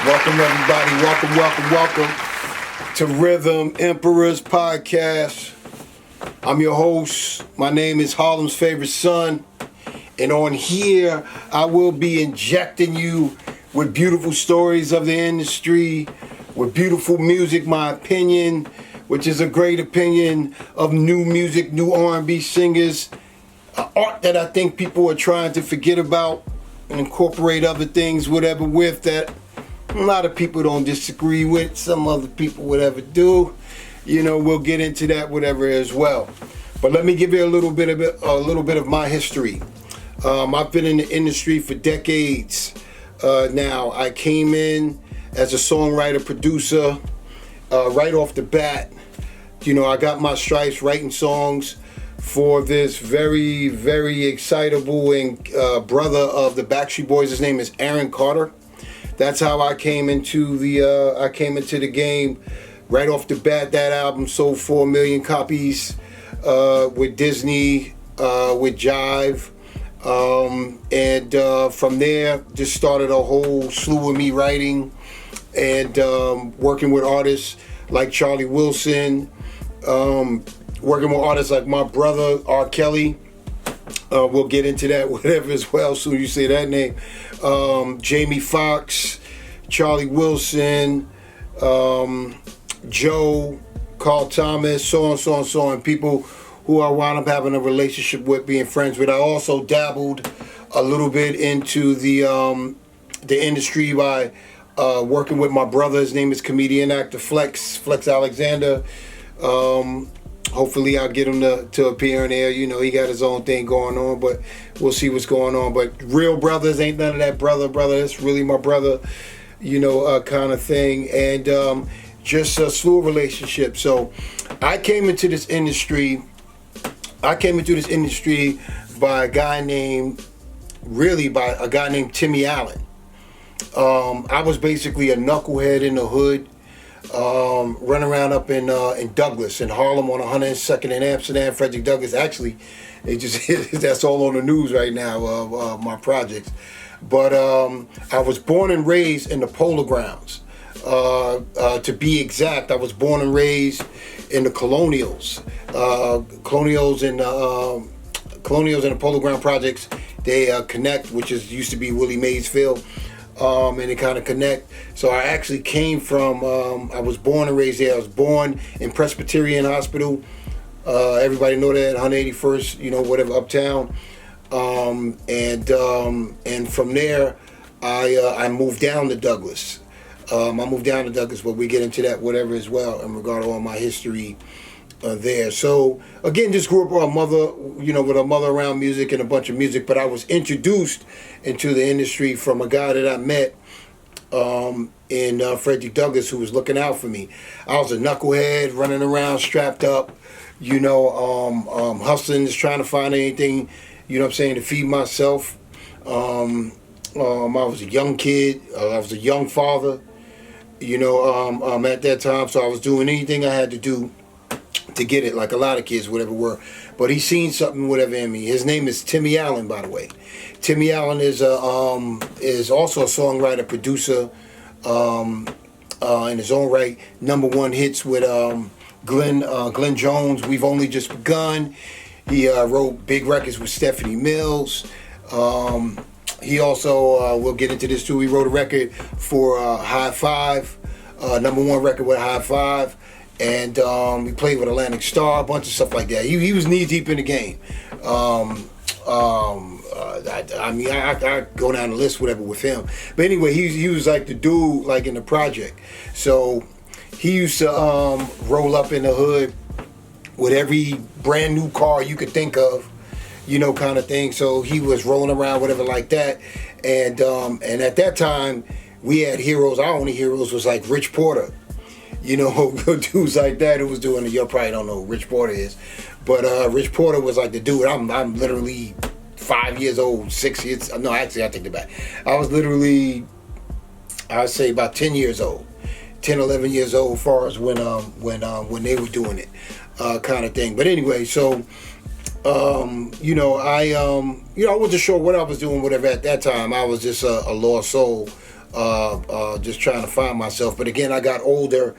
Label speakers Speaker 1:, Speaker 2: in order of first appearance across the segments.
Speaker 1: Welcome, everybody. Welcome to Rhythm Emperors Podcast. I'm your host. My name is Harlemsfavoriteson. And on here, I will be injecting you with beautiful stories of the industry, with beautiful music, my opinion, which is a great opinion of new music, new R&B singers, art that I think people are trying to forget about and incorporate other things, whatever, with that. A lot of people don't disagree with. Some other people would ever do. You know, we'll get into that, whatever, as well. But let me give you a little bit of my history. I've been in the industry for decades now. I came in as a songwriter, producer, right off the bat. You know, I got my stripes writing songs for this very, very excitable and brother of the Backstreet Boys. His name is Aaron Carter. That's how I came into the game right off the bat. That album sold 4 million copies with Disney, with Jive, and from there just started a whole slew of me writing and working with artists like Charlie Wilson, working with artists like my brother R. Kelly. We'll get into that, whatever, as well, as soon as you say that name. Jamie Foxx, Charlie Wilson, Joe, Carl Thomas, so on, people who I wound up having a relationship with, being friends with. I also dabbled a little bit into the industry by working with my brother. His name is comedian actor Flex Alexander. Hopefully I'll get him to appear in there. You know, he got his own thing going on, but we'll see what's going on. But real brothers, ain't none of that brother. That's really my brother, you know, kind of thing. And just a slew of relationships. So I came into this industry by a guy named Timmy Allen. I was basically a knucklehead in the hood. Run around up in Douglas, in Harlem, on 102nd in Amsterdam. Frederick Douglass. Actually, that's all on the news right now. My projects, but I was born and raised in the Polo Grounds. To be exact, I was born and raised in the Colonials. Colonials and the Polo Ground projects. They connect, which used to be Willie Maysfield. And they kind of connect. So I actually came from, I was born and raised there. I was born in Presbyterian Hospital. Everybody know that, 181st, you know, whatever, uptown. And from there, I moved down to Douglas. But we get into that, whatever, as well, in regard to all my history there. So again, just grew up with a mother around music and a bunch of music, but I was introduced into the industry from a guy that I met in Frederick Douglass, who was looking out for me. I was a knucklehead running around strapped up, you know, hustling, just trying to find anything, you know what I'm saying, to feed myself. I was a young kid. I was a young father, you know, at that time, so I was doing anything I had to do to get it, like a lot of kids, whatever were. But he seen something, whatever, in me. His name is Timmy Allen, by the way. Timmy Allen is also a songwriter, producer, in his own right. #1 hits with Glenn Jones. We've Only Just Begun. He wrote big records with Stephanie Mills. He also, we'll get into this too, he wrote a record for High Five, #1 record with High Five. And he played with Atlantic Star, a bunch of stuff like that. He was knee deep in the game. I go down the list, whatever, with him. But anyway, he was like the dude, like, in the project. So he used to roll up in the hood with every brand new car you could think of, you know, kind of thing. So he was rolling around, whatever, like that. And at that time, we had heroes. Our only heroes was like Rich Porter. You know, dudes like that who was doing it. You probably don't know who Rich Porter is. But Rich Porter was like the dude. I'm literally 5 years old, 6 years. No, actually, I take it back. I was literally, I'd say about 10 years old. 10, 11 years old, as far as when they were doing it, kind of thing. But anyway, so I wasn't sure what I was doing, whatever. At that time, I was just a lost soul, just trying to find myself. But again, I got older.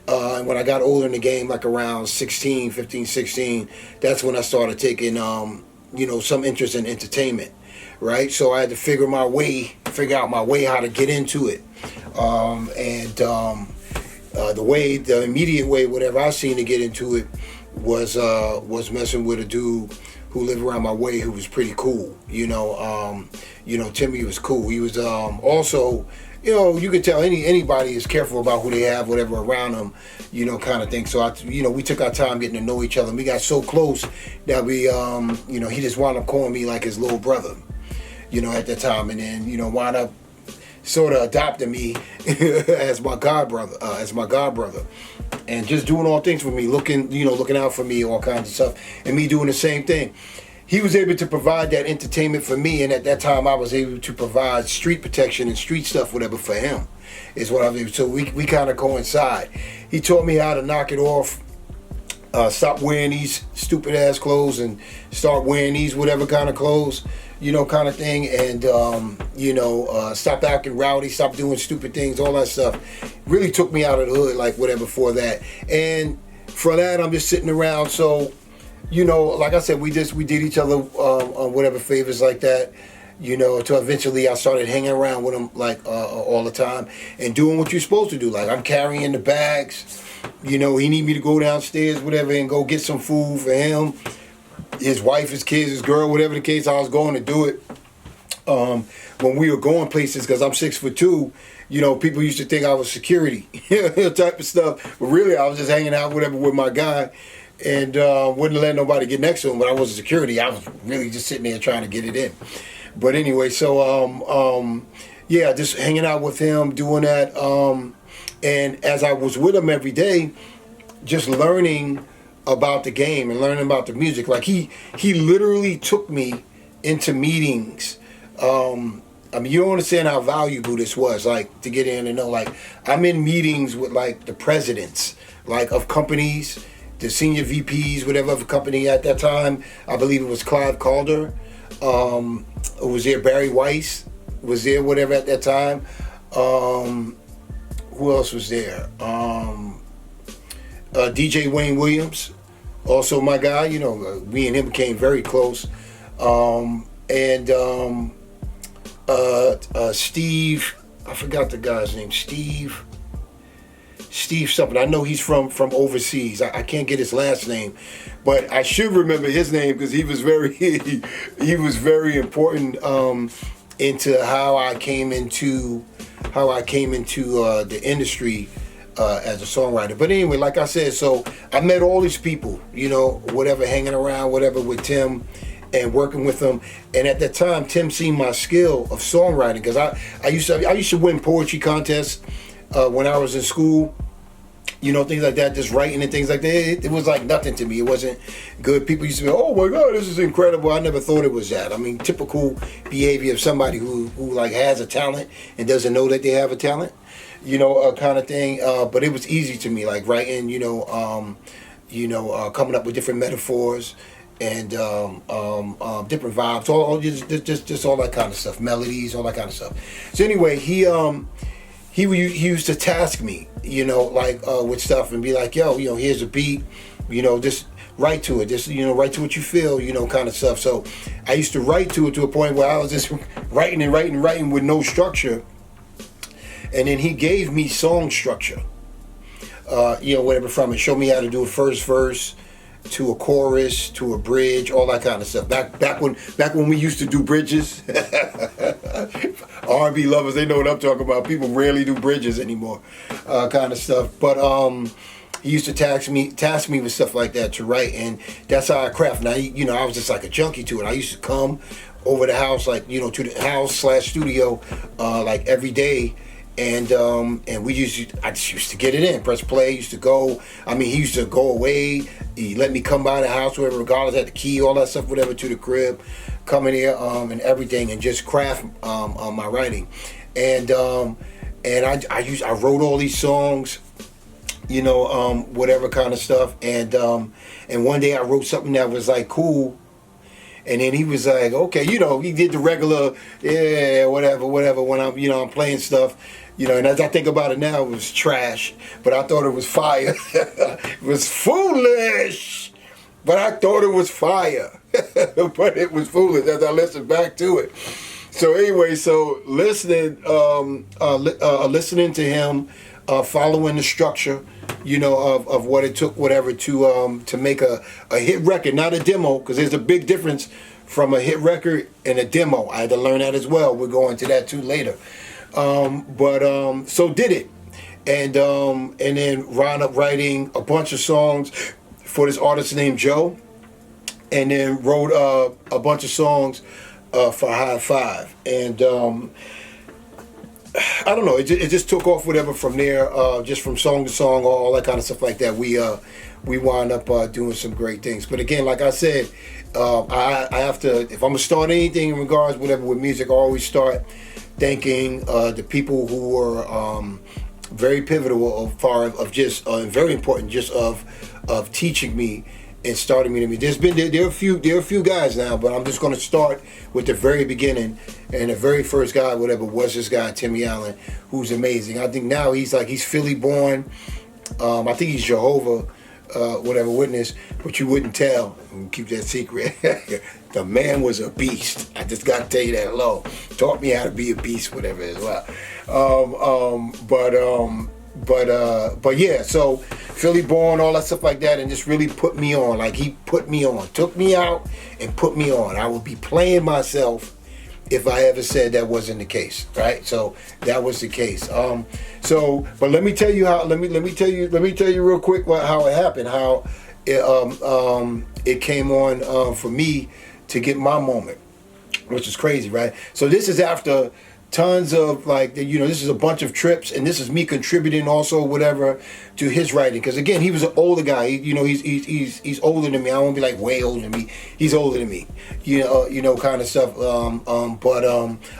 Speaker 1: And when I got older in the game, like around 16, 15, 16, that's when I started taking, some interest in entertainment, right? So I had to figure out my way how to get into it. The immediate way, whatever I seen to get into it was messing with a dude who lived around my way who was pretty cool. Timmy was cool. He was also, you could tell anybody is careful about who they have, whatever around them, kind of thing. So we took our time getting to know each other. And we got so close that we, he just wound up calling me like his little brother, at that time, and then wound up sort of adopting me as my god brother, and just doing all things for me, looking out for me, all kinds of stuff, and me doing the same thing. He was able to provide that entertainment for me, and at that time I was able to provide street protection and street stuff, whatever, for him, is what I was able to. So we kind of coincide. He taught me how to knock it off, stop wearing these stupid ass clothes and start wearing these whatever kind of clothes, kind of thing, and stop acting rowdy, stop doing stupid things, all that stuff. Really took me out of the hood, like whatever, for that. And for that, I'm just sitting around. So, like I said, we did each other whatever favors like that, until eventually I started hanging around with him like all the time and doing what you're supposed to do. Like, I'm carrying the bags, he need me to go downstairs, whatever, and go get some food for him, his wife, his kids, his girl, whatever the case. I was going to do it. When we were going places, because I'm 6'2", people used to think I was security type of stuff, but really I was just hanging out whatever with my guy, and wouldn't let nobody get next to him. But I wasn't security. I was really just sitting there trying to get it in. But anyway, so just hanging out with him, doing that, and as I was with him every day, just learning about the game and learning about the music. Like he literally took me into meetings. You don't understand how valuable this was, like, to get in and know, like, I'm in meetings with, like, the presidents, like, of companies, the senior VPs, whatever, of a company at that time. I believe it was Clive Calder. It was there, Barry Weiss was there, whatever, at that time. Who else was there? DJ Wayne Williams, also my guy. Me and him became very close. Steve, I forgot the guy's name. Steve something. I know he's from overseas. I can't get his last name, but I should remember his name because he was very he was very important into how I came into the industry as a songwriter. But anyway, like I said, so I met all these people, whatever, hanging around, whatever, with Tim and working with them. And at that time, Tim seen my skill of songwriting, because I used to win poetry contests when I was in school, things like that, just writing and things like that. It was like nothing to me. It wasn't good. People used to be, oh my God, this is incredible. I never thought it was that. I mean, typical behavior of somebody who like has a talent and doesn't know that they have a talent, kind of thing. But it was easy to me, like writing, coming up with different metaphors and different vibes, all just all that kind of stuff, melodies, all that kind of stuff. So anyway, he used to task me, with stuff and be like, yo, here's a beat, just write to it, just write to what you feel, kind of stuff. So I used to write to it to a point where I was just writing with no structure, and then he gave me song structure, whatever from it, showed me how to do a first verse to a chorus, to a bridge, all that kind of stuff. Back when we used to do bridges, R&B lovers, they know what I'm talking about. People rarely do bridges anymore, kind of stuff. But he used to task me with stuff like that to write, and that's how I craft. Now, I was just like a junkie to it. I used to come over the house, like, to the house/studio, like every day. And I just used to get it in, press play, used to go. I mean, he used to go away. He let me come by the house, whatever, regardless, had the key, all that stuff, whatever, to the crib, come in here, and everything, and just craft my writing. And I wrote all these songs, whatever kind of stuff. And one day I wrote something that was like cool, And then he was like, okay, he did the regular, yeah, whatever, when I'm playing stuff, and as I think about it now, it was trash, but I thought it was fire. It was foolish, but I thought it was fire. But it was foolish as I listened back to it. So anyway, listening to him, following the structure, of what it took, whatever, to make a hit record, not a demo, because there's a big difference from a hit record and a demo. I had to learn that as well. We'll go into that too later. So did it, and then wound up writing a bunch of songs for this artist named Joe, and then wrote a bunch of songs for High Five, and I don't know. It just took off, whatever, from there. Just from song to song, all that kind of stuff like that. We wound up doing some great things. But again, like I said, I have to, if I'm gonna start anything in regards, whatever, with music, I always start thanking the people who were very pivotal as far of just very important, just of teaching me and starting me to me. There are a few guys now, but I'm just going to start with the very beginning, and the very first guy, whatever, was this guy Timmy Allen, who's amazing. I think now he's Philly born. I think he's Jehovah, whatever Witness, but you wouldn't tell. Keep that secret. The man was a beast. I just got to tell you that alone. Taught me how to be a beast, whatever as well. But yeah, so Philly born, all that stuff like that, and just really put me on. Like, he put me on, took me out and put me on. I would be playing myself if I ever said that wasn't the case, right? So that was the case. But let me tell you how. Let me tell you real quick how it happened. How it came on for me to get my moment, which is crazy, right? So this is after tons of this is a bunch of trips, and this is me contributing also, whatever, to his writing. Because again, he was an older guy. He's older than me. I won't be like way older than me. He's older than me. Kind of stuff. But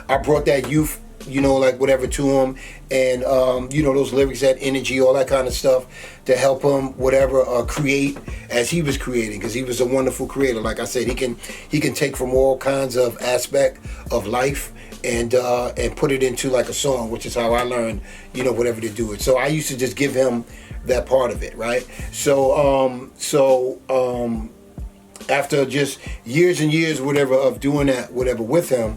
Speaker 1: I brought that youth, whatever, to him, and those lyrics, that energy, all that kind of stuff, to help him, whatever, create as he was creating, because he was a wonderful creator. Like I said, he can take from all kinds of aspect of life and put it into like a song, which is how I learned, whatever, to do it. So I used to just give him that part of it, right? So after just years and years, whatever, of doing that, whatever, with him,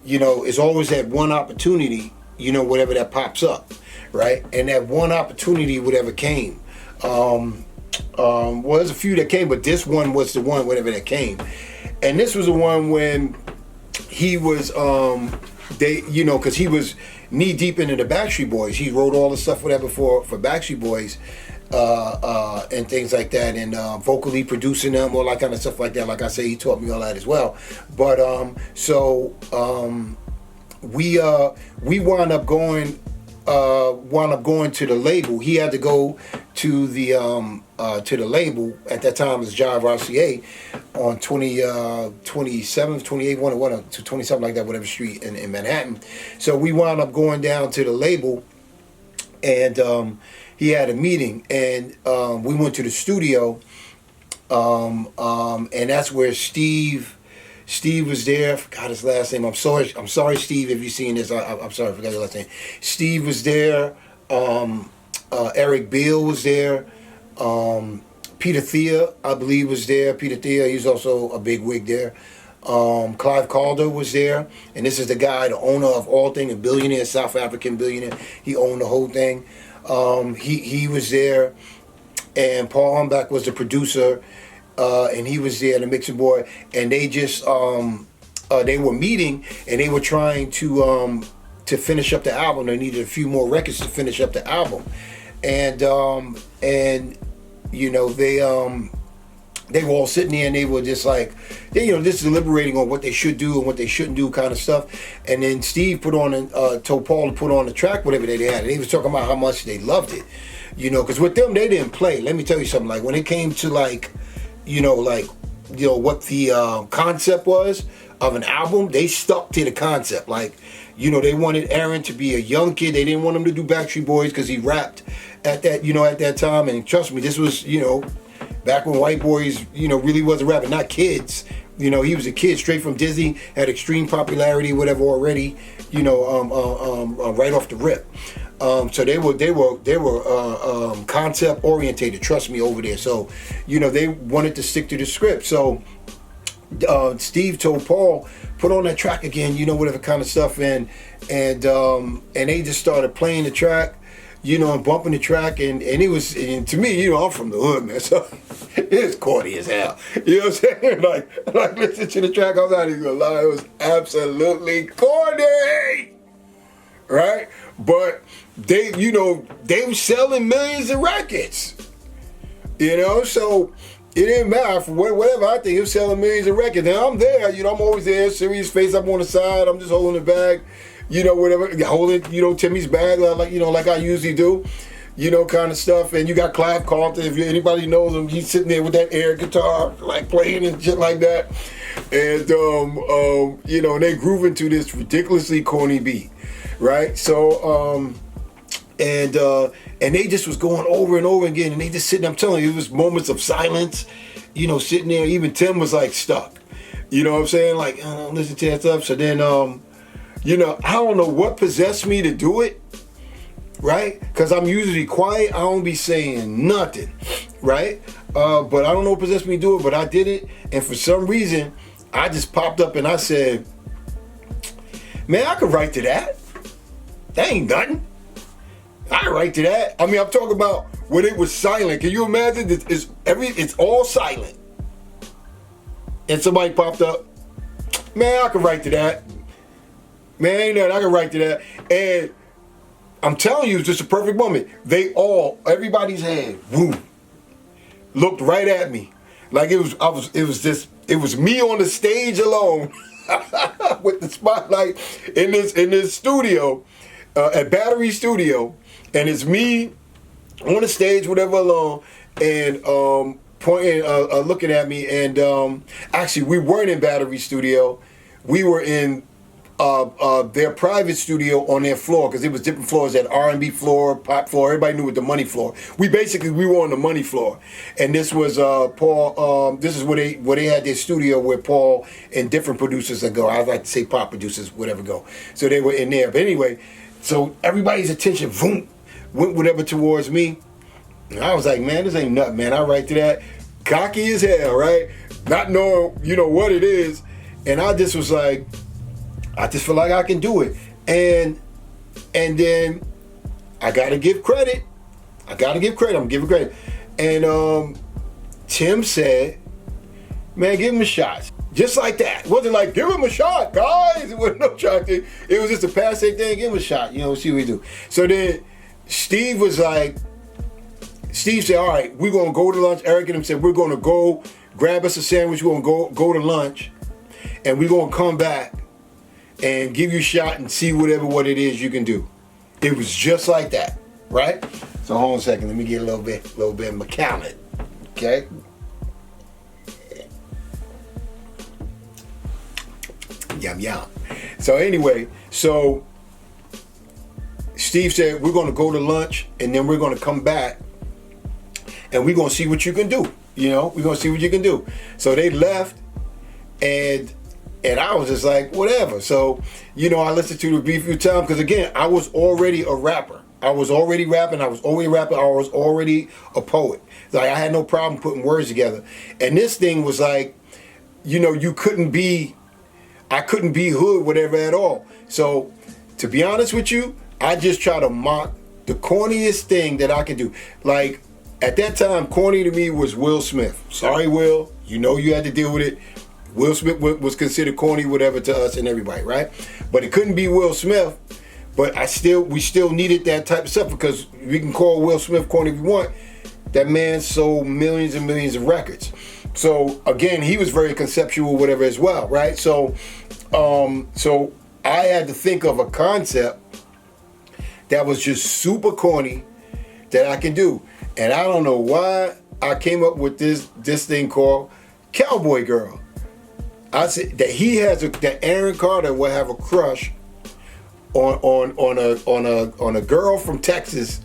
Speaker 1: it's always that one opportunity, whatever, that pops up, right? And that one opportunity, whatever, came. There's a few that came, but this one was the one, whatever, that came. And this was the one when he was, because he was knee deep into the Backstreet Boys. He wrote all the stuff, whatever, for Backstreet Boys, and things like that, and vocally producing them, all that kind of stuff like that. Like I say, he taught me all that as well. But we wound up going to the label. He had to go to the label at that time. It was Jive RCA on 27th, 28th, to 27th, like that, whatever street in Manhattan. So we wound up going down to the label, and he had a meeting, and we went to the studio, and that's where Steve was there. I forgot his last name. I'm sorry, Steve, if you've seen this. I'm sorry, I forgot his last name. Steve was there. Eric Beale was there. Peter Thea, I believe, was there. Peter Thea, he's also a big wig there. Clive Calder was there. And this is the guy, the owner of all things, a billionaire, South African billionaire. He owned the whole thing. He was there. And Paul Humbach was the producer. And he was there, the mixing board. And they just, they were meeting, and they were trying to finish up the album. They needed a few more records to finish up the album. And they were all sitting there, and they were just like, just deliberating on what they should do and what they shouldn't do, kind of stuff. And then Steve told Paul to put on the track, whatever they had, and he was talking about how much they loved it, because with them, they didn't play. Let me tell you something. Like, when it came to what the concept was of an album, they stuck to the concept. Like, they wanted Aaron to be a young kid. They didn't want him to do Backstreet Boys because he rapped at that time. And trust me, this was, back when white boys, really wasn't rapping. Not kids, You know, he was a kid straight from Disney, had extreme popularity, whatever already. You know, right off the rip. So they were concept orientated. Trust me, over there. So, you know, they wanted to stick to the script. So Steve told Paul, put on that track again. You know, whatever kind of stuff, and they just started playing the track. You know, and bumping the track, and it was, and to me, you know, I'm from the hood, man, so it's corny as hell. You know what I'm saying? Like listen to the track, I'm not even gonna lie, it was absolutely corny, right? But they, you know, they were selling millions of records, you know, so it didn't matter for whatever. I think he was selling millions of records. Now I'm there, you know, I'm always there, serious face, I'm on the side, I'm just holding the bag. You know, whatever, holding, you know, Timmy's bag, like, you know, like I usually do, you know, kind of stuff. And you got Clive Carlton, if anybody knows him, he's sitting there with that air guitar, like playing and shit like that. And, you know, and they groove into this ridiculously corny beat, right? So, and they just was going over and over again, and they just sitting, I'm telling you, it was moments of silence, you know, sitting there. Even Tim was like stuck, you know what I'm saying? Like, listen to that stuff. So then, you know, I don't know what possessed me to do it, right? Because I'm usually quiet. I don't be saying nothing, right? But I don't know what possessed me to do it, but I did it. And for some reason, I just popped up and I said, man, I could write to that. That ain't nothing. I could write to that. I mean, I'm talking about when it was silent. Can you imagine? It's all silent. And somebody popped up, man, I could write to that. Man, ain't nothing, I can write to that. And I'm telling you, it's just a perfect moment. Everybody's head, boom, looked right at me. Like it was me on the stage alone with the spotlight in this studio, at Battery Studio. And it's me on the stage, whatever, alone, and pointing, looking at me. And actually, we weren't in Battery Studio. We were in their private studio on their floor, because it was different floors, that R&B floor, pop floor, everybody knew it, the money floor. We were on the money floor, and this was Paul, this is where they had their studio, where Paul and different producers that go, I like to say pop producers, whatever, go. So they were in there. But anyway, so everybody's attention, boom, went whatever towards me, and I was like, man, this ain't nothing, man. I write to that, cocky as hell, right? Not knowing, you know, what it is, and I just was like, I just feel like I can do it. And then I gotta give credit. I'm giving credit. And Tim said, man, give him a shot. Just like that. It wasn't like, give him a shot, guys. It wasn't no shot thing. It was just a passe thing, give him a shot, you know, see what we do. So then Steve said, all right, we're gonna go to lunch. Eric and him said, we're gonna go grab us a sandwich, we're gonna go to lunch, and we're gonna come back and give you a shot and see what it is you can do. It was just like that, right? So hold on a second, let me get a little bit of McCallum, okay? Yum, yum. So anyway, so Steve said, we're gonna go to lunch, and then we're gonna come back, and we're gonna see what you can do. You know, we're gonna see what you can do. So they left, and I was just like, whatever. So, you know, I listened to the beat a few times, because again, I was already a rapper. I was already rapping, I was already a poet. Like, I had no problem putting words together. And this thing was like, you know, I couldn't be hood, whatever, at all. So, to be honest with you, I just try to mock the corniest thing that I could do. Like, at that time, corny to me was Will Smith. Sorry, Will, you know you had to deal with it. Will Smith was considered corny, whatever, to us and everybody, right? But it couldn't be Will Smith. But we still needed that type of stuff, because we can call Will Smith corny if we want. That man sold millions and millions of records. So again, he was very conceptual, whatever, as well, right? So I had to think of a concept that was just super corny that I can do. And I don't know why I came up with this thing called Cowboy Girl. I said that that Aaron Carter will have a crush on a girl from Texas,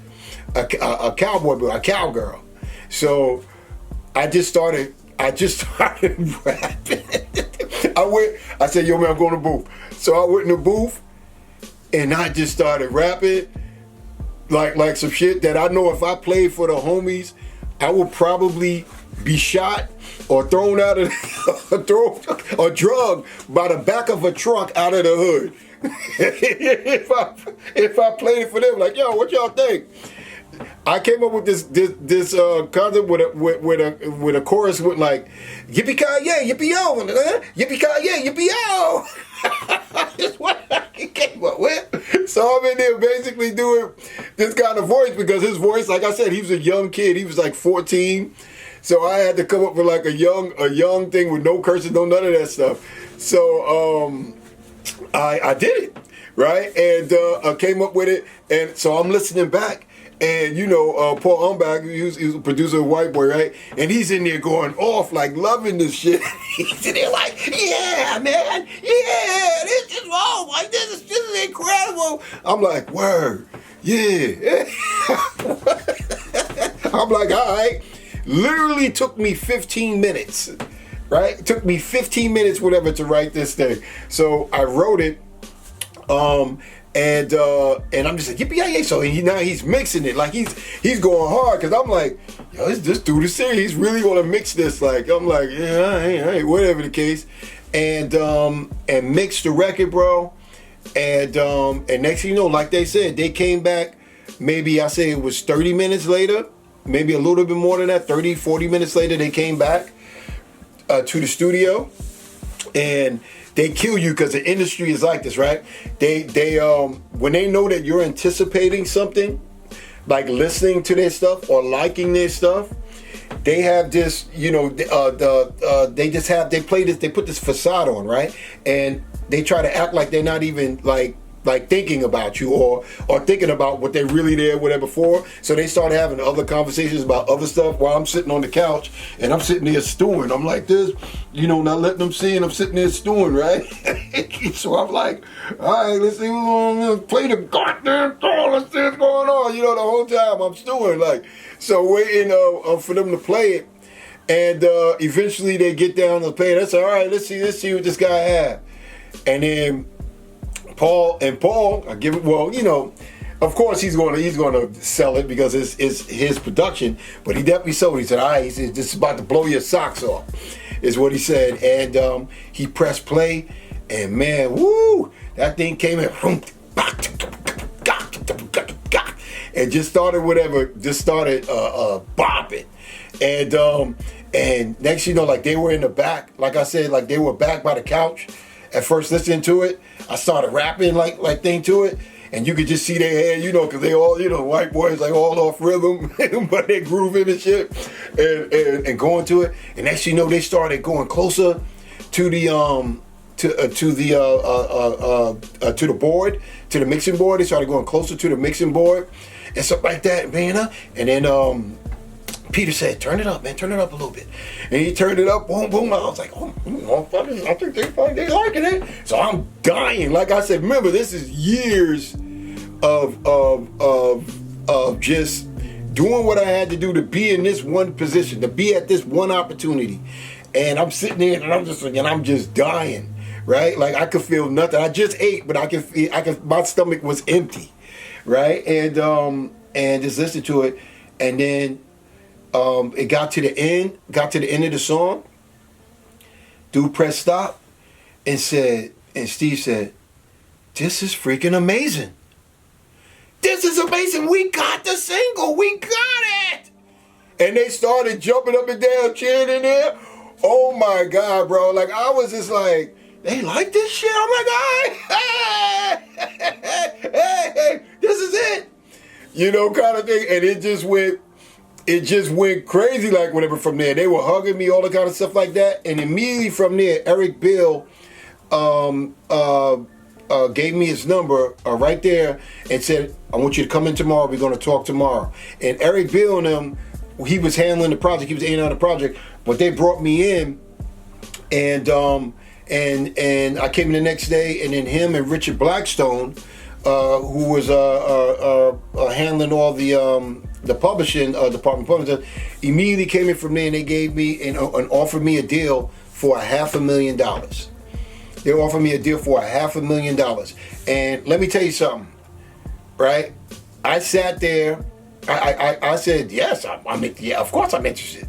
Speaker 1: a cowboy girl, a cowgirl. So I just started I just started rapping. I said, yo man, I'm going to booth. So I went in the booth and I just started rapping like some shit that I know if I played for the homies, I would probably be shot or thrown out of or drugged by the back of a truck out of the hood. if I played it for them, like, yo, what y'all think? I came up with this concept with a chorus with like yippee ki yay, yippee yo, yippee ki yay, yippee yo. That's what I came up with. So I'm in there basically doing this kind of voice because his voice, like I said, he was a young kid. He was like 14. So I had to come up with like a young thing with no curses, no none of that stuff. So I did it, right? And I came up with it. And so I'm listening back. And you know, Paul Umbach, he was a producer of White Boy, right? And he's in there going off, like loving this shit. He's in there like, yeah, man, yeah, this is wrong, like this is incredible. I'm like, word, yeah. I'm like, all right. Literally took me 15 minutes, right? It took me 15 minutes, whatever, to write this thing. So I wrote it. And I'm just like, yippee-yay. So now he's mixing it. Like he's going hard because I'm like, yo, this dude is serious. He's really gonna mix this. Like, I'm like, yeah, I ain't, whatever the case. And mixed the record, bro. And next thing you know, like they said, they came back, maybe I say it was 30 minutes later, maybe a little bit more than that, 30, 40 minutes later, they came back to the studio. And they kill you because the industry is like this, right? They when they know that you're anticipating something, like listening to their stuff or liking their stuff, they have this, you know, they play this, they put this facade on, right? And they try to act like they're not even like thinking about you or thinking about what they're really there, whatever for. So they start having other conversations about other stuff while I'm sitting on the couch and I'm sitting there stewing. I'm like this, you know, not letting them see, and I'm sitting there stewing, right? So I'm like, all right, let's see who's gonna play the goddamn song. Let's see what's going on. You know, the whole time I'm stewing, like, so waiting for them to play it. And eventually they get down to play it. I said, all right, let's see what this guy had. And then Paul, I give it, well, you know, of course he's going to sell it because it's his production, but he definitely sold it. He said, all right, he said, this is about to blow your socks off, is what he said. And he pressed play, and man, woo, that thing came in, and just started bopping. And next you know, like they were in the back, like I said, like they were back by the couch. At first listening to it, I started rapping like thing to it, and you could just see their head, you know, because they all, you know, white boys like all off rhythm, but they grooving and shit, and going to it. And next you know, they started going closer to the board, to the mixing board. They started going closer to the mixing board and stuff like that, man. And then Peter said, turn it up, man, turn it up a little bit. And he turned it up, boom, boom. I was like, oh, I think they liking it. So I'm dying. Like I said, remember, this is years of just doing what I had to do to be in this one position, to be at this one opportunity. And I'm sitting there and I'm just dying, right? Like I could feel nothing. I just ate, but I could, my stomach was empty, right? And just listen to it. And then it got to the end of the song. Dude pressed stop and Steve said, this is freaking amazing. This is amazing. We got the single. We got it. And they started jumping up and down, cheering in there. Oh my God, bro. Like I was just like, they like this shit. I'm like, hey, this is it. You know, kind of thing. And it just went crazy, like whatever from there. They were hugging me, all the kind of stuff like that. And immediately from there, Eric Bill gave me his number right there and said, I want you to come in tomorrow. We're going to talk tomorrow. And Eric Bill and him, he was handling the project. He was in on the project. But they brought me in and I came in the next day, and then him and Richard Blackstone, who was handling all the the publishing department immediately came in from there, and they gave me and offered me a deal for $500,000. They offered me a deal for $500,000. And let me tell you something, right? I sat there. I said, yes, yeah, of course I'm interested,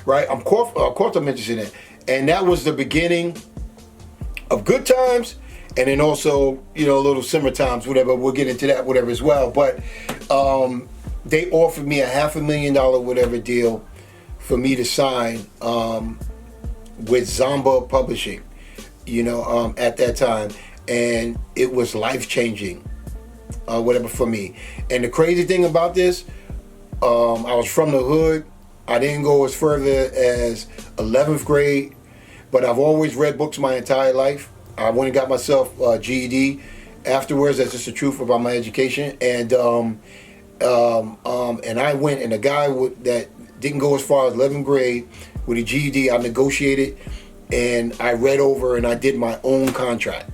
Speaker 1: right? Of course I'm interested in it. And that was the beginning of good times, and then also, you know, a little simmer times, whatever. We'll get into that, whatever, as well. But they offered me a $500,000 whatever deal for me to sign with Zomba Publishing, you know, at that time. And it was life-changing, whatever, for me. And the crazy thing about this, I was from the hood. I didn't go as further as 11th grade, but I've always read books my entire life. I went and got myself a GED afterwards. That's just the truth about my education. And I went, and a guy that didn't go as far as 11th grade with a GED, I negotiated, and I read over, and I did my own contract.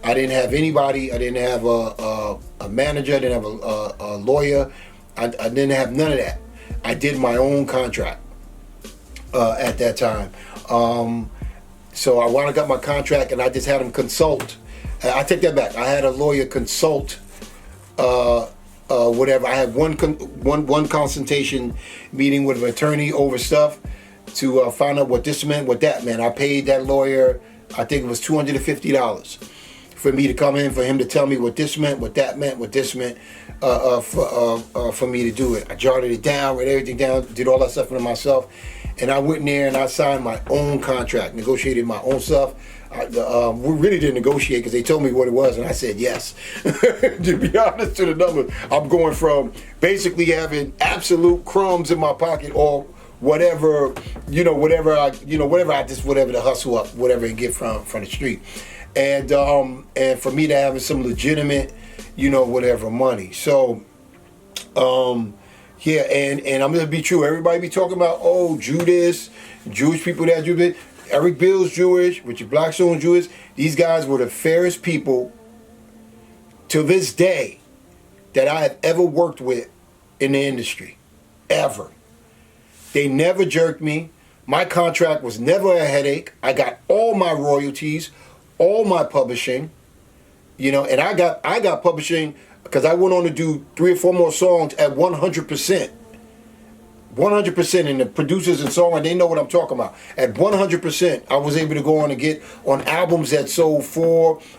Speaker 1: I didn't have anybody. I didn't have a manager. I didn't have a lawyer. I didn't have none of that. I did my own contract at that time. So I wound up got my contract, and I just had him consult. I take that back. I had a lawyer consult whatever. I had one consultation meeting with an attorney over stuff to find out what this meant, what that meant. I paid that lawyer, I think it was $250 for me to come in, for him to tell me what this meant, what that meant, what this meant, for me to do it. I jotted it down, wrote everything down, did all that stuff for myself, and I went in there and I signed my own contract, negotiated my own stuff. We really didn't negotiate because they told me what it was, and I said yes. To be honest to the numbers, I'm going from basically having absolute crumbs in my pocket, or whatever, whatever to hustle up, whatever and get from the street. And for me to having some legitimate, whatever money. So, yeah, and I'm gonna be true. Everybody be talking about, Judas, Jewish people that Jewish. Eric Bill's Jewish, Richard Blackstone's Jewish. These guys were the fairest people to this day that I have ever worked with in the industry, ever. They never jerked me. My contract was never a headache. I got all my royalties, all my publishing, and I got publishing because I went on to do 3 or 4 more songs at 100%. 100%, and the producers and songwriters, they know what I'm talking about. At 100%, I was able to go on and get on albums that sold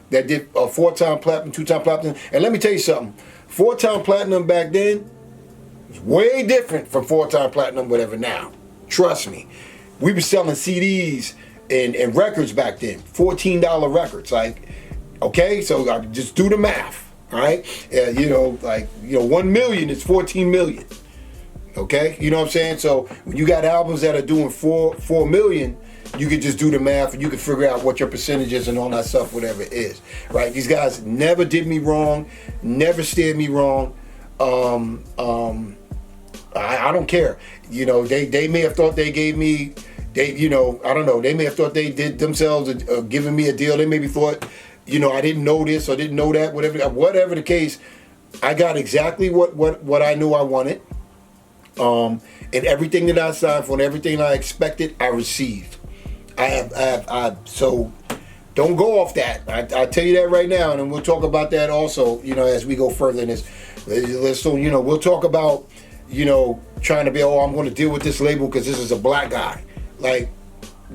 Speaker 1: that did 4-time platinum, 2-time platinum. And let me tell you something, 4-time platinum back then was way different from 4-time platinum, whatever now. Trust me. We were selling CDs and records back then, $14 records. Okay, so I just do the math, all right? 1 million is 14 million. Okay, you know what I'm saying? So when you got albums that are doing 4 million, you could just do the math and you can figure out what your percentage is and all that stuff, whatever it is, right? These guys never did me wrong, never steered me wrong. I don't care. They may have thought they gave me, I don't know. They may have thought they did themselves giving me a deal. They maybe thought, I didn't know this or didn't know that. Whatever the case, I got exactly what I knew I wanted. And everything that I signed for and everything I expected, I received. So don't go off that. I tell you that right now, and we'll talk about that also, as we go further in this. So, we'll talk about, trying to be, I'm going to deal with this label because this is a black guy.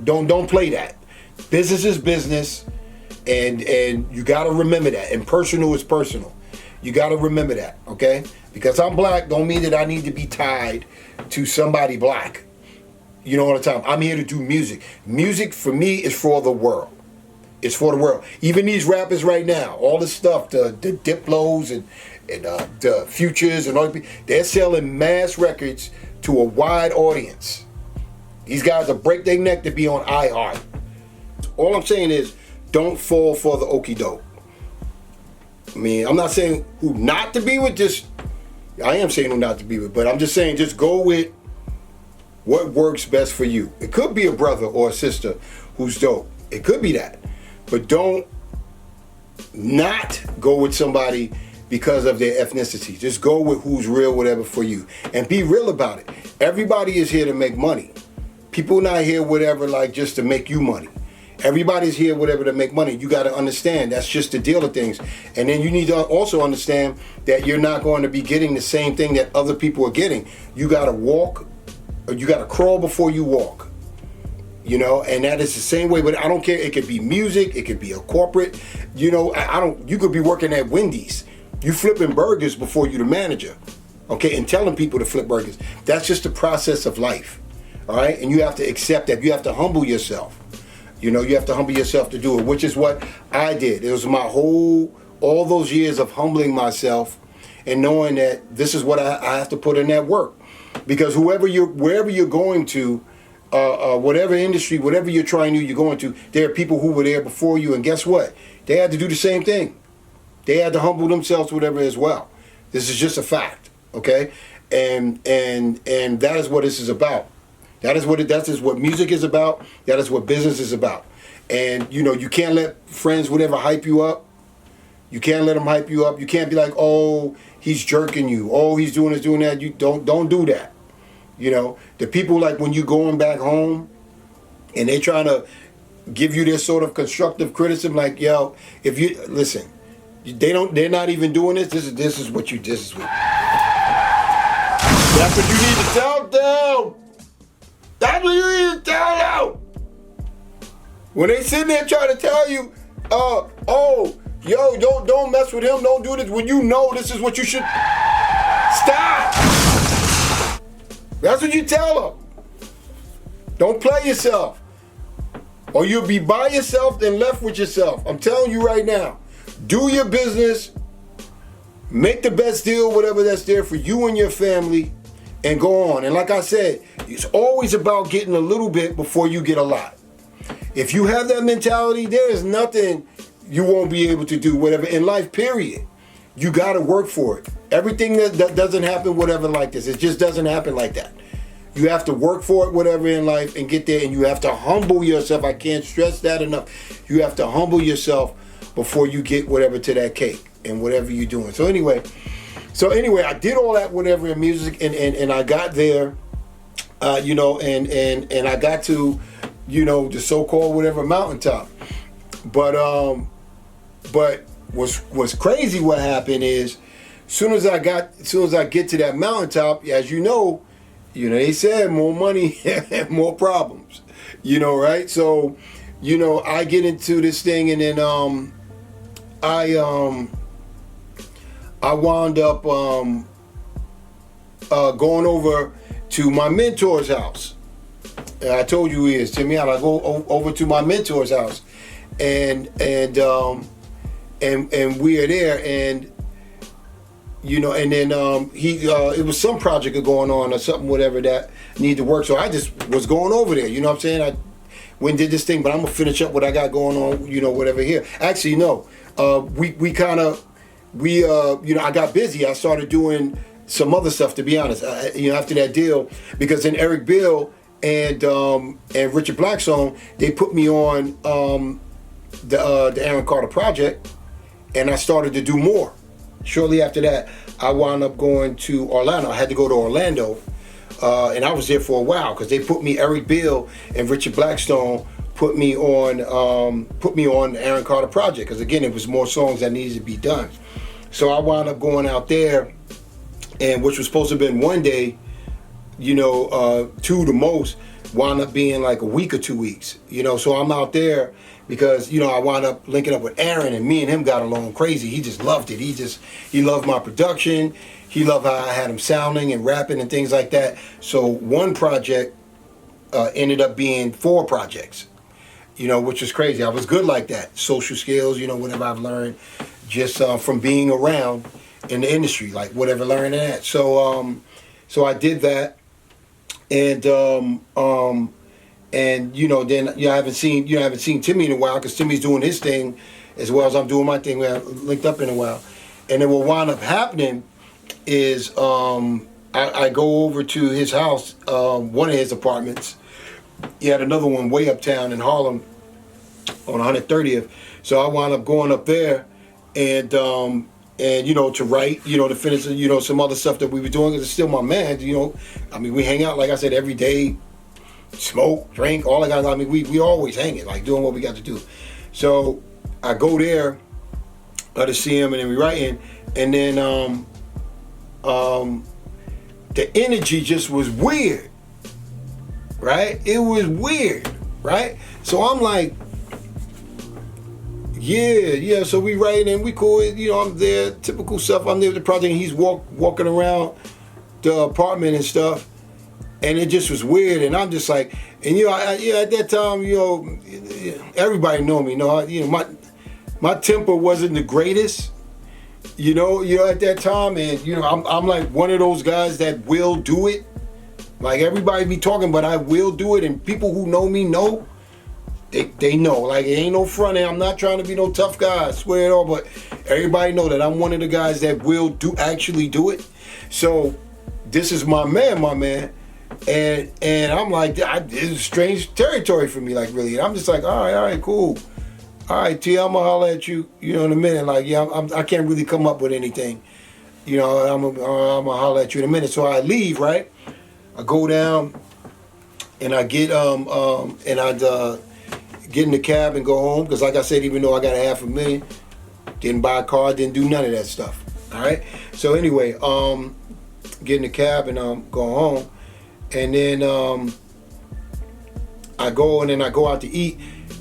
Speaker 1: Don't play that. Business is business, and you got to remember that. And personal is personal. You got to remember that, okay? Because I'm black don't mean that I need to be tied to somebody black. All the time. I'm here to do music. Music for me is for the world. It's for the world. Even these rappers right now, all this stuff, the Diplos and the Futures and all, they're selling mass records to a wide audience. These guys will break their neck to be on iHeart. All I'm saying is, don't fall for the okie doke. I mean, I'm not saying who not to be with, I am saying who not to be with, but I'm just saying just go with what works best for you. It could be a brother or a sister who's dope. It could be that. But don't not go with somebody because of their ethnicity. Just go with who's real, whatever for you, and be real about it. Everybody is here to make money. People not here whatever like just to make you money. Everybody's here whatever to make money. You got to understand that's just the deal of things. And then you need to also understand that you're not going to be getting the same thing that other people are getting. You got to walk, or you got to crawl before you walk. You know, and that is the same way, but I don't care. It could be music, it could be a corporate, you know, you could be working at Wendy's. You flipping burgers before you the manager, okay, and telling people to flip burgers. That's just the process of life, all right? And you have to accept that. You have to humble yourself. You know, you have to humble yourself to do it, which is what I did. It was my all those years of humbling myself and knowing that this is what I have to put in that work. Because wherever you're going to, whatever industry, whatever you're trying to, you're going to, there are people who were there before you, and guess what? They had to do the same thing. They had to humble themselves, whatever as well. This is just a fact, okay? And that is what this is about. That is what music is about. That is what business is about. And you know, you can't let friends, whatever, hype you up. You can't let them hype you up. You can't be like, oh, he's jerking you. Oh, he's doing this, doing that. You don't do that. You know, the people like when you going back home and they trying to give you this sort of constructive criticism, like, yo, if you listen, they're not even doing this. This is what. That's what you need to tell them. That's what you need to tell them. When they sitting there trying to tell you, oh, yo, don't mess with him, don't do this, when you know this is what you should stop. That's what you tell them. Don't play yourself. Or you'll be by yourself and left with yourself. I'm telling you right now. Do your business. Make the best deal, whatever that's there for you and your family, and go on. And like I said, it's always about getting a little bit before you get a lot. If you have that mentality, there is nothing you won't be able to do, whatever, in life, period. You got to work for it. Everything that doesn't happen, whatever, like this, it just doesn't happen like that. You have to work for it, whatever, in life, and get there, and you have to humble yourself. I can't stress that enough. You have to humble yourself before you get whatever to that cake and whatever you're doing. So anyway, I did all that, whatever, in music, and I got there, you know, and I got to, you know, the so-called whatever mountaintop. But what's crazy what happened is, soon as I get to that mountaintop, as you know, they said more money and more problems, you know, right? So, you know, I get into this thing, and then I wound up going over to my mentor's house. And I told you he is, Timmy. I go over to my mentor's house, and we are there, and you know, and then it was some project going on or something, whatever, that needed to work. So I just was going over there, you know what I'm saying? I went and did this thing, but I'm gonna finish up what I got going on, you know, whatever here. Actually, no, you know, I got busy. I started doing some other stuff, to be honest. You know, after that deal, because then Eric Bill and Richard Blackstone, they put me on the Aaron Carter project, and I started to do more. Shortly after that, I wound up going to Orlando. I had to go to Orlando, and I was there for a while because they put me, Eric Bill and Richard Blackstone put me on the Aaron Carter project, because again, it was more songs that needed to be done. So I wound up going out there, and which was supposed to have been one day, you know, two the most, wound up being like a week or 2 weeks, you know. So I'm out there because, you know, I wound up linking up with Aaron, and me and him got along crazy. He just loved it. He loved my production. He loved how I had him sounding and rapping and things like that. So one project ended up being 4 projects, you know, which was crazy. I was good like that. Social skills, you know, whatever I've learned just from being around in the industry, like whatever learning that. So I did that, and you know, then I haven't seen Timmy in a while, because Timmy's doing his thing as well as I'm doing my thing. We haven't linked up in a while, and then what wound up happening is I go over to his house, one of his apartments. He had another one way uptown in Harlem on 130th. So I wound up going up there, and and to write, to finish, some other stuff that we were doing. Because it's still my man. I mean, we hang out, like I said, every day, smoke, drink, all that kind of. I mean, we always hanging, like doing what we got to do. So I go there to see him, and then we writing, and then the energy just was weird, right? It was weird, right? So I'm like, yeah. So we writing and we cool. I'm there, typical stuff. I'm there with the project, and he's walking around the apartment and stuff, and it just was weird. And I'm just like, and at that time, everybody know me. My temper wasn't the greatest. At that time, and I'm like one of those guys that will do it. Like everybody be talking, but I will do it, and people who know me know. They know, like, it ain't no front end. I'm not trying to be no tough guy, I swear it all, but everybody know that I'm one of the guys that will actually do it. So this is my man, and I'm like, it's strange territory for me, like, really. And I'm just like, all right, cool. All right, T, I'm gonna holler at you, in a minute. Like, I can't really come up with anything. I'm gonna holler at you in a minute. So I leave, right? I go down, and I get get in the cab and go home, because like I said, even though I got $500,000, didn't buy a car, didn't do none of that stuff. All right. So anyway, get in the cab and go home, and then I go out to eat,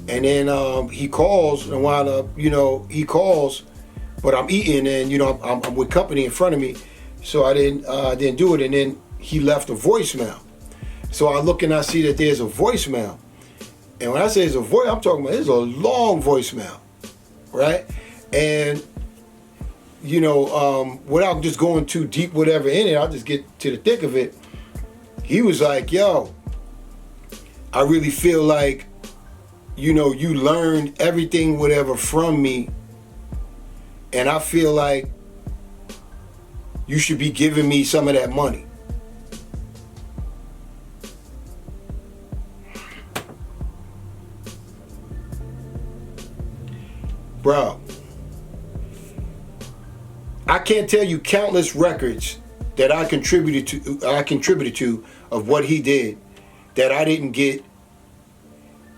Speaker 1: and then he calls, and while he calls, but I'm eating, and I'm with company in front of me, so I didn't do it, and then he left a voicemail. So I look and I see that there's a voicemail. And when I say it's a voice, I'm talking about it's a long voicemail, right? And, without just going too deep, whatever in it, I'll just get to the thick of it. He was like, yo, I really feel like, you learned everything, whatever, from me. And I feel like you should be giving me some of that money. Bro, I can't tell you countless records that I contributed to of what he did that I didn't get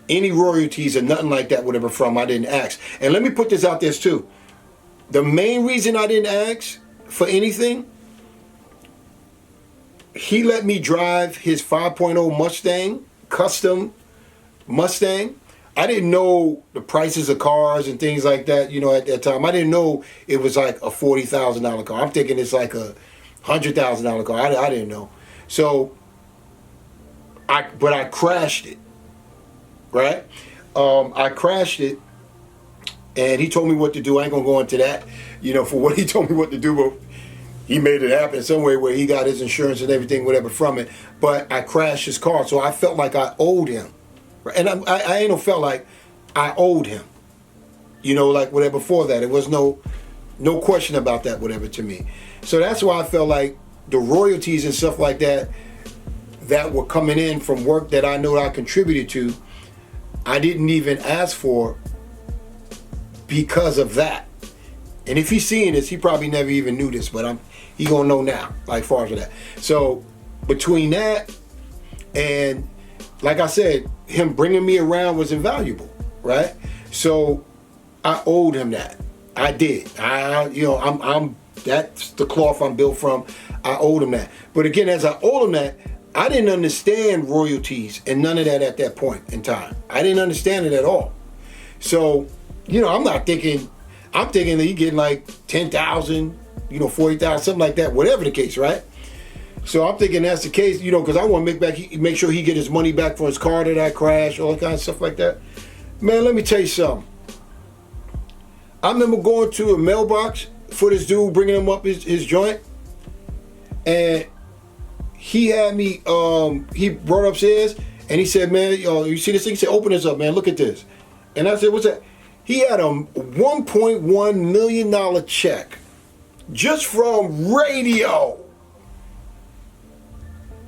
Speaker 1: any royalties or nothing like that, whatever, from. I didn't ask. And let me put this out there too. The main reason I didn't ask for anything, he let me drive his 5.0 Mustang, custom Mustang. I didn't know the prices of cars and things like that, at that time. I didn't know it was like a $40,000 car. I'm thinking it's like a $100,000 car. I didn't know. So, but I crashed it, right? I crashed it, and he told me what to do. I ain't gonna go into that, for what he told me what to do, but he made it happen in some way where he got his insurance and everything, whatever, from it. But I crashed his car, so I felt like I owed him. And I ain't no felt like I owed him, like whatever. Before that, it was no question about that, whatever, to me. So that's why I felt like the royalties and stuff like that were coming in from work that I know I contributed to, I didn't even ask for because of that. And if he's seeing this, he probably never even knew this, but he gonna know now, like far as that. So between that and, like I said, him bringing me around was invaluable, right? So I owed him that. I did. I'm that's the cloth I'm built from. I owed him that. But again, as I owed him that, I didn't understand royalties and none of that at that point in time. I didn't understand it at all. So, I'm thinking that he getting like 10,000, 40,000, something like that, whatever the case, right? So I'm thinking that's the case, because I want to make sure he get his money back for his car that I crashed, all that kind of stuff like that. Man, let me tell you something. I remember going to a mailbox for this dude, bringing him up his joint, and he had me, he brought upstairs, and he said, man, you see this thing? He said, open this up, man, look at this. And I said, what's that? He had a $1.1 million check just from radio.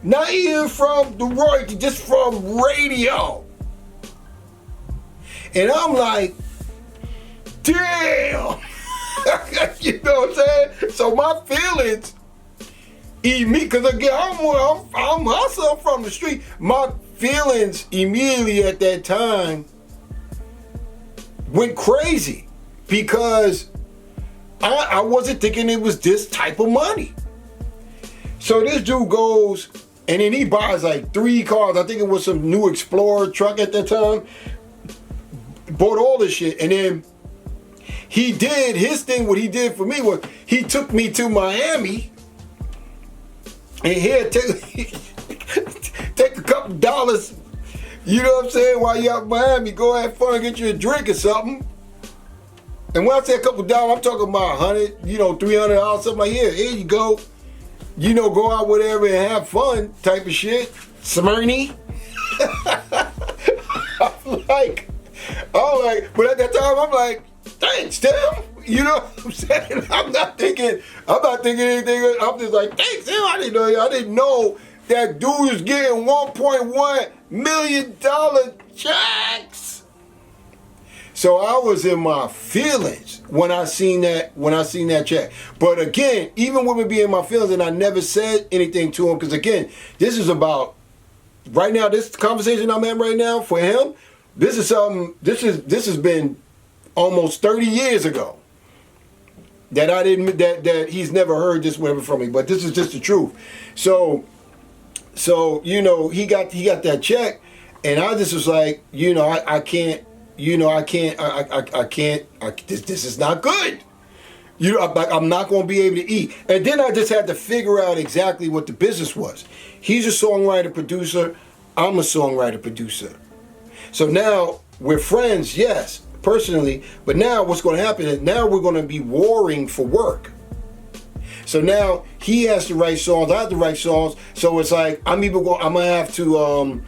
Speaker 1: Not even from the royalty, just from radio. And I'm like, damn. You know what I'm saying? So my feelings because again, I'm hustling from the street. My feelings immediately at that time went crazy because I wasn't thinking it was this type of money. So this dude goes and then he buys like 3 cars. I think it was some new Explorer truck at that time. Bought all this shit, and then he did his thing. What he did for me was he took me to Miami, and here take a couple dollars. You know what I'm saying? While you out in Miami, go have fun, get you a drink or something. And when I say a couple dollars, I'm talking about $100, $300, something like here you go. Go out whatever and have fun type of shit. Smyrny. But at that time I'm like, thanks, Tim. You know what I'm saying? I'm not thinking anything. I'm just like, thanks, Tim. I didn't know that dude is getting $1.1 million checks. So I was in my feelings when I seen that check. But again, even with me being in my feelings, and I never said anything to him, because again, this is about right now. This conversation I'm having right now for him. This is something. This has been almost 30 years ago. That I didn't. That he's never heard this whatever from me. But this is just the truth. So he got that check, and I just was like, I can't. I can't. This is not good. I'm not going to be able to eat. And then I just had to figure out exactly what the business was. He's a songwriter producer. I'm a songwriter producer. So now we're friends, yes, personally. But now what's going to happen is now we're going to be warring for work. So now he has to write songs. I have to write songs. So it's like I'm going to have to,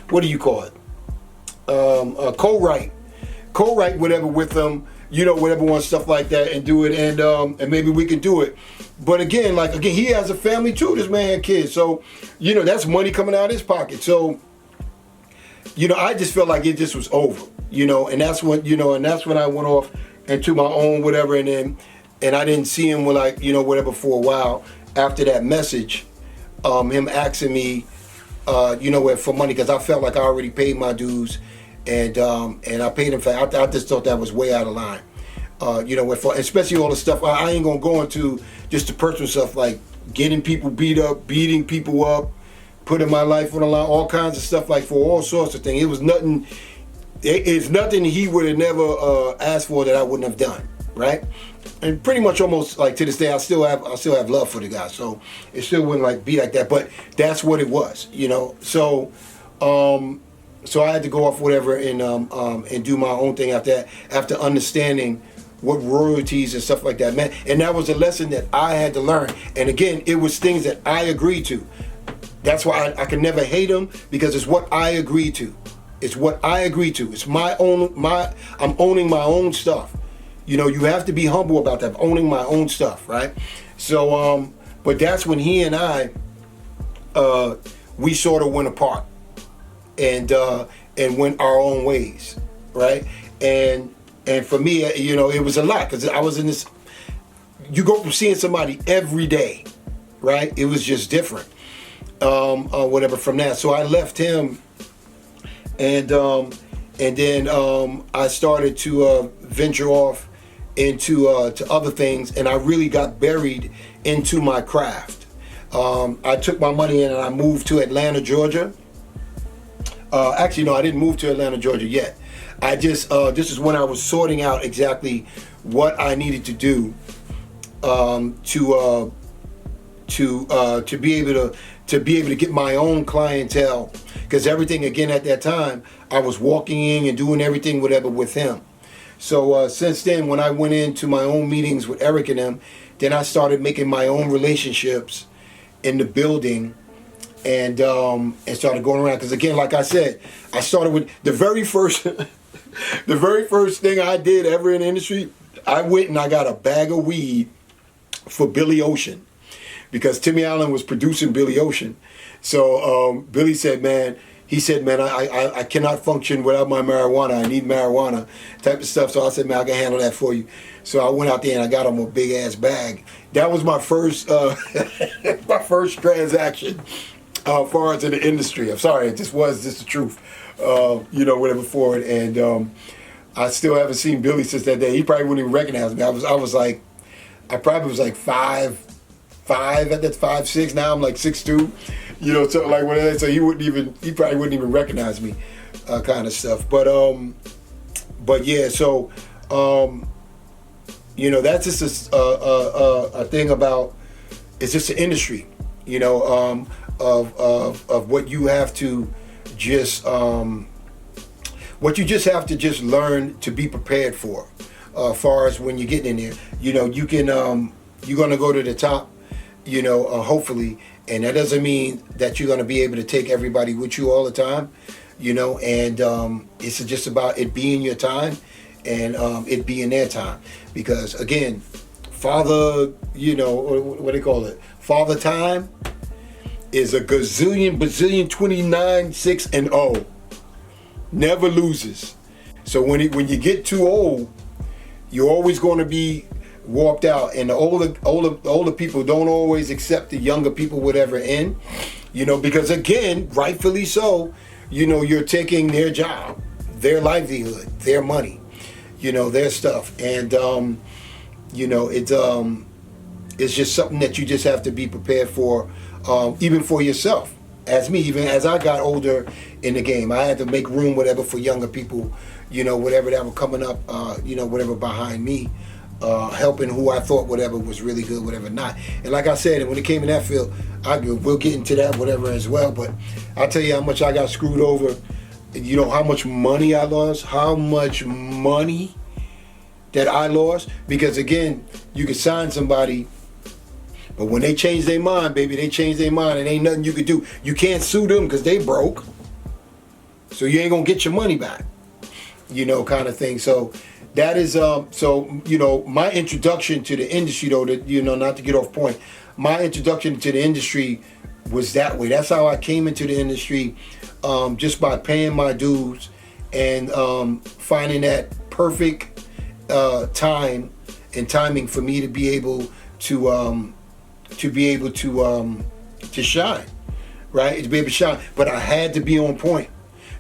Speaker 1: what do you call it? Co-write whatever with them, whatever one stuff like that, and do it, and maybe we can do it. But again, he has a family too. This man had kids, so that's money coming out of his pocket. So I just felt like it just was over, and that's when I went off into my own whatever, and I didn't see him whatever for a while after that message, him asking me. For money, because I felt like I already paid my dues, and I paid him for. I just thought that was way out of line. Especially all the stuff I ain't gonna go into, just the personal stuff like getting people beat up, beating people up, putting my life on the line, all kinds of stuff like for all sorts of things. It was nothing. It's nothing he would have never asked for that I wouldn't have done, right? And pretty much almost like to this day, I still have love for the guy. So it still wouldn't be like that, but that's what it was, So, so I had to go off whatever and do my own thing after that, after understanding what royalties and stuff like that meant. And that was a lesson that I had to learn. And again, it was things that I agreed to. That's why I can never hate him, because it's what I agreed to. It's what I agreed to. It's I'm owning my own stuff. You have to be humble about that, owning my own stuff, right? So, but that's when he and I, we sort of went apart and went our own ways, right? And for me, it was a lot, because I was in this, you go from seeing somebody every day, right? It was just different, whatever from that. So I left him, and then I started to venture off into to other things, and I really got buried into my craft. I took my money in and I moved to Atlanta, Georgia. Actually, no, I didn't move to Atlanta, Georgia yet. I just this is when I was sorting out exactly what I needed to do to be able to get my own clientele, because everything again at that time I was walking in and doing everything whatever with him. So since then, when I went into my own meetings with Eric and them, then I started making my own relationships in the building, and started going around. Because again, like I said, I started with the very first thing I did ever in the industry. I went and I got a bag of weed for Billy Ocean, because Timmy Allen was producing Billy Ocean. So Billy said, man, he said, man, I cannot function without my marijuana. I need marijuana type of stuff. So I said, man, I can handle that for you. So I went out there and I got him a big ass bag. That was my first my first transaction as far as in the industry. I'm sorry, it just the truth. Whatever for it. And I still haven't seen Billy since that day. He probably wouldn't even recognize me. I probably was like 5'5" at that 5'6". Now I'm like 6'2". So like whatever. So he probably wouldn't even recognize me, kind of stuff. But yeah. So that's just a thing about. It's just an industry, of what you have to just what you just have to just learn to be prepared for. Far as when you're getting in there, you can you're gonna go to the top, hopefully, and that doesn't mean that you're gonna be able to take everybody with you all the time, and it's just about it being your time and it being their time, because again, father, what they call it, father time is a bazillion 29 6 and 0, never loses. So when you get too old, you're always going to be warped out, and the older people don't always accept the younger people, whatever, in, because again, rightfully so, you're taking their job, their livelihood, their money, their stuff, and it's just something that you just have to be prepared for, even for yourself. Even as I got older in the game, I had to make room, whatever, for younger people, whatever that were coming up, whatever behind me, helping who I thought whatever was really good, whatever not. And like I said, when it came in that field, we'll get into that, whatever, as well. But I'll tell you how much I got screwed over, how much money I lost, how much money that I lost. Because again, you can sign somebody, but when they change their mind, baby, they change their mind, and ain't nothing you could do. You can't sue them because they broke. So you ain't gonna get your money back, kind of thing. So that is, my introduction to the industry, though, not to get off point, my introduction to the industry was that way. That's how I came into the industry, just by paying my dues and finding that perfect time and timing for me to be able to shine, right? To be able to shine. But I had to be on point,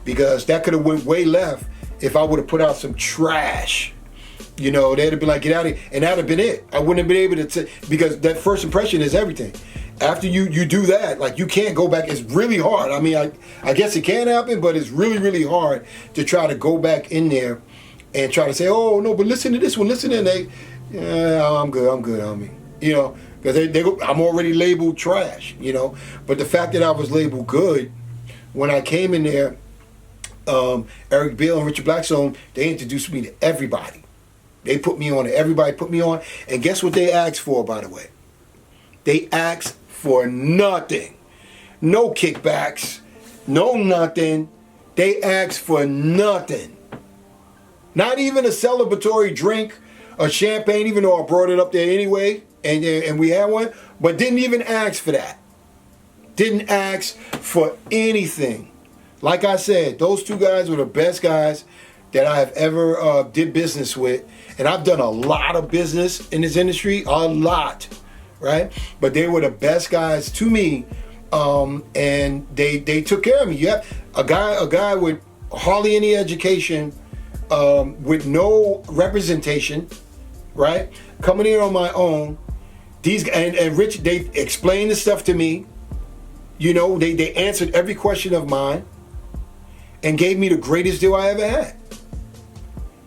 Speaker 1: because that could have went way left if I would have put out some trash. They'd have been like, get out of here. And that'd have been it. I wouldn't have been able to, because that first impression is everything. After you do that, like, you can't go back. It's really hard. I mean, I guess it can happen, but it's really, really hard to try to go back in there and try to say, oh, no, but listen to this one, listen to that. I'm good, homie. Because I'm already labeled trash, But the fact that I was labeled good, when I came in there, Eric Bill and Richard Blackstone, they introduced me to everybody. They put me on, everybody put me on. And guess what they asked for, by the way? They asked for nothing. No kickbacks, no nothing. They asked for nothing. Not even a celebratory drink, a champagne, even though I brought it up there anyway. And we had one, but didn't even ask for that. Didn't ask for anything. Like I said, those two guys were the best guys that I have ever did business with. And I've done a lot of business in this industry, a lot, right? But they were the best guys to me, and they took care of me. You have a guy with hardly any education, with no representation, right? Coming in on my own. And Rich, they explained the stuff to me. They answered every question of mine and gave me the greatest deal I ever had.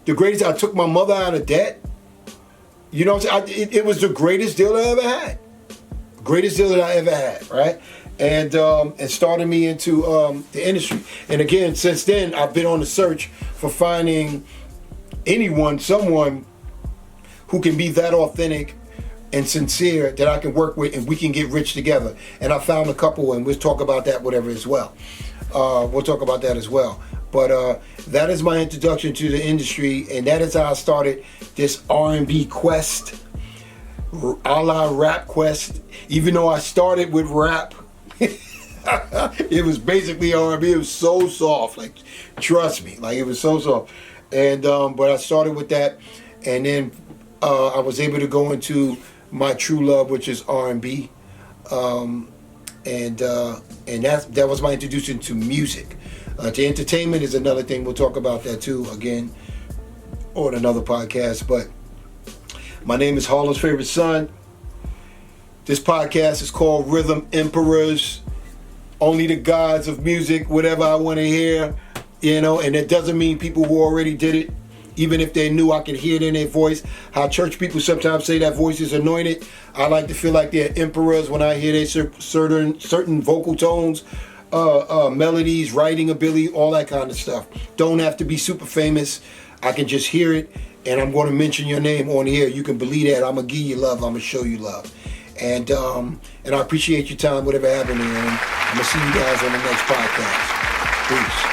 Speaker 1: The greatest. I took my mother out of debt. It was the greatest deal I ever had. Greatest deal that I ever had, right? And started me into the industry. And again, since then, I've been on the search for finding someone who can be that authentic and sincere that I can work with, and we can get rich together. And I found a couple, and we'll talk about that, whatever, as well. We'll talk about that as well. But that is my introduction to the industry, and that is how I started this R&B quest, a la rap quest. Even though I started with rap, It was basically R&B. It was so soft, like, trust me, like, it was so soft. And but I started with that, and then I was able to go into my true love, which is R&B, and that was my introduction to music. To entertainment is another thing. We'll talk about that too again on another podcast. But my name is Harlem's Favorite Son. This podcast is called Rhythm Emperors. Only the gods of music, whatever I want to hear, and it doesn't mean people who already did it, even if they knew, I could hear it in their voice. How church people sometimes say that voice is anointed. I like to feel like they're emperors when I hear their certain vocal tones, melodies, writing ability, all that kind of stuff. Don't have to be super famous. I can just hear it, and I'm going to mention your name on here. You can believe that. I'm going to give you love. I'm going to show you love. And I appreciate your time, whatever happened, and I'm going to see you guys on the next podcast. Peace.